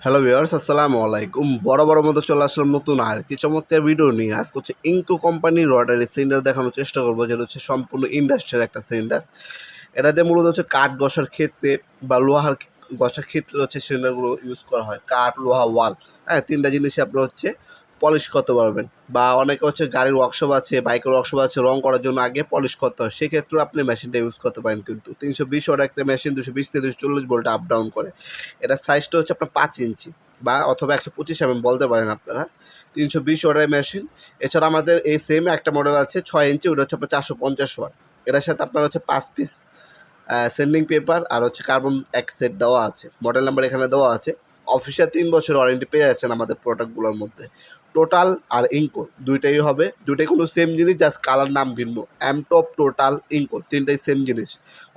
Hello viewers, আসসালামু আলাইকুম। বড় মতো চলে আসলাম নতুন আর কি চমৎকার ভিডিও নিয়ে। আজকে হচ্ছে ইনকো কোম্পানির রটারি সিলিন্ডার দেখানোর চেষ্টা করবো, যেটা হচ্ছে সম্পূর্ণ ইন্ডাস্ট্রিয়াল একটা সিলিন্ডার। এটাতে মূলত হচ্ছে কাঠ ঘষার ক্ষেত্রে বা লোহার ঘষার ক্ষেত্রে হচ্ছে সিলিন্ডারগুলো ইউজ করা হয়। কাঠ, লোহা, ওয়াল, হ্যাঁ, তিনটা জিনিসই আপনার হচ্ছে পলিশ করতে পারবেন। বা অনেকে হচ্ছে গাড়ির ওয়ার্কশপ আছে, বাইকের ওয়ার্কশপ আছে, রং করার জন্য আগে পলিশ করতে হয়, সেক্ষেত্রেও আপনি মেশিনটা ইউজ করতে পারেন। কিন্তু 320 ওয়াট একটা মেশিন 220 থেকে 240 ভোল্টে আপ ডাউন করে। এটার সাইজটা হচ্ছে আপনার 5 ইঞ্চি বা অথবা 125 বলতে পারেন আপনারা। 320 ওয়াটের মেশিন। এছাড়া আমাদের এই সেম একটা মডেল আছে 6 ইঞ্চি, ওটা হচ্ছে আপনার 450 ওয়াট। এটার সাথে আপনার হচ্ছে 5 পিস সেন্ডিং পেপার আর হচ্ছে কার্বন এক সেট দেওয়া আছে। মডেল নাম্বার এখানে দেওয়া আছে। অফিসিয়াল 3 বছর ওয়ারেন্টি পেয়ে যাচ্ছেন আমাদের প্রোডাক্টগুলোর মধ্যে। টোটাল আর ইনকো দুইটাই হবে, দুইটাই কোনো সেম জিনিস, জাস্ট কালার নাম ভিন্ন। এমটপ, টোটাল, ইনকো তিনটাই সেম জিনিস।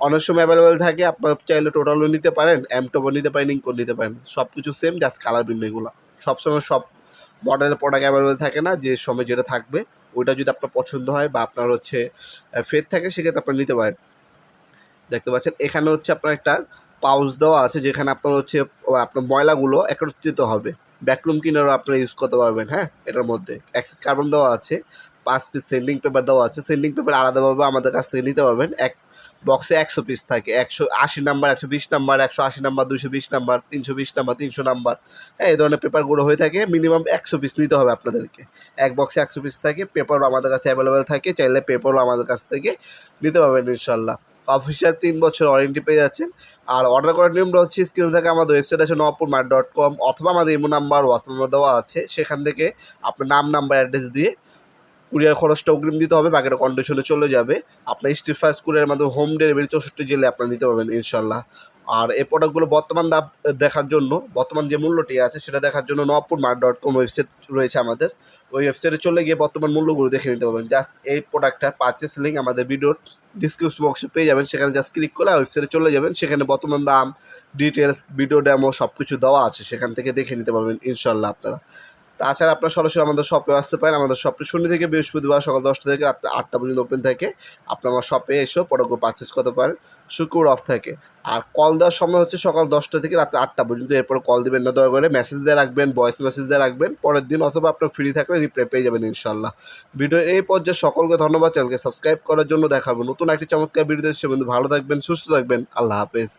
অনেক সময় অ্যাভেলেবেল থাকে, আপনার চাইলে টোটালও নিতে পারেন, এমটপও নিতে পারেন, ইনকো নিতে পারেন। সব কিছু সেম, জাস্ট কালার ভিন্ন। এগুলো সবসময় সব মডেলের প্রোডাক্ট অ্যাভেলেবেল থাকে না, যে সময় যেটা থাকবে ওইটা যদি আপনার পছন্দ হয় বা আপনার হচ্ছে ফেট থাকে, সেক্ষেত্রে আপনার নিতে পারেন। দেখতে পাচ্ছেন এখানে হচ্ছে আপনার একটা পাউচ দেওয়া আছে, যেখানে আপনার হচ্ছে আপনার ময়লাগুলো একত্রিত হবে। ভ্যাকুয়াম ক্লিনারও আপনারা ইউজ করতে পারবেন। হ্যাঁ, এটার মধ্যে অ্যাক্সিড কার্বন দেওয়া আছে, 5 পিস সেন্ডিং পেপার দেওয়া আছে। সেন্ডিং পেপার আলাদাভাবে আমাদের কাছ থেকে নিতে পারবেন। এক বক্সে 100 পিস থাকে, 180 number, 120 number, 180 number, 220 number, 320 number, 300 number, হ্যাঁ, এই ধরনের পেপারগুলো হয়ে থাকে। মিনিমাম 100 পিস নিতে হবে আপনাদেরকে। এক বক্সে 100 পিস থাকে। পেপারও আমাদের কাছে অ্যাভেলেবেল থাকে, চাইলে পেপারও আমাদের কাছ থেকে নিতে পারবেন ইনশাল্লাহ। অফিসিয়াল 3 বছর ওয়ারেন্টি পেয়ে যাচ্ছেন। আর অর্ডার করার নিয়মটা হচ্ছে স্ক্রিনে থাকে আমাদের ওয়েবসাইট আছে nawapurmart.com, অথবা আমাদের ইমো নাম্বার, হোয়াটসঅ্যাপ নাম্বার দেওয়া আছে। সেখান থেকে আপনার নাম, নাম্বার, অ্যাড্রেস দিয়ে কুরিয়ার খরচটা অগ্রিম দিতে হবে, বাকিটা কন্ডিশনে চলে যাবে। আপনার স্ট্রিট ফাস্ট কুরিয়ারের মাধ্যমে হোম ডেলিভারি 64 জেলে আপনারা নিতে পারবেন ইনশাল্লাহ। আর এই প্রোডাক্টগুলো বর্তমান দাম দেখার জন্য, বর্তমান যে মূল্যটি আছে সেটা দেখার জন্য nawapurmart.com ওয়েবসাইট রয়েছে আমাদের। ওই ওয়েবসাইটে চলে গিয়ে বর্তমান মূল্যগুলো দেখে নিতে পারবেন। জাস্ট এই প্রোডাক্টটার পারচেস লিঙ্ক আমাদের ভিডিওর ডিসক্রিপশন বক্সে পেয়ে যাবেন। সেখানে জাস্ট ক্লিক করে ওয়েবসাইটে চলে যাবেন। সেখানে বর্তমান দাম, ডিটেলস, ভিডিও ডেমো সব কিছু দেওয়া আছে, সেখান থেকে দেখে নিতে পারবেন ইনশাল্লাহ আপনারা। তাছাড়া আপনার সরাসরি আমাদের শপে আসতে পারেন। আমাদের শপে শনি থেকে বৃহস্পতিবার সকাল 10টা থেকে রাত 8টা পর্যন্ত ওপেন থাকে। আপনার আমার শপে এসেও প্রোডাক্টগুলো পারচেস করতে পারেন। শুক্রবার অফ থাকে। আর কল দেওয়ার সময় হচ্ছে সকাল 10টা থেকে রাত 8টা পর্যন্ত। এরপরে কল দিবেন না, দয়া করে মেসেজ দিয়ে রাখবেন, ভয়েস মেসেজ দিয়ে রাখবেন পরের দিন, অথবা আপনার ফ্রি থাকলে রিপ্লাই পেয়ে যাবেন ইনশাল্লাহ। ভিডিও এই পর্যায়ে সকলকে ধন্যবাদ। চ্যানেলকে সাবস্ক্রাইব করার জন্য। দেখা হবে নতুন একটি চমৎকার ভিডিও। সে বন্ধু ভালো থাকবেন, সুস্থ থাকবেন। আল্লাহ হাফেজ।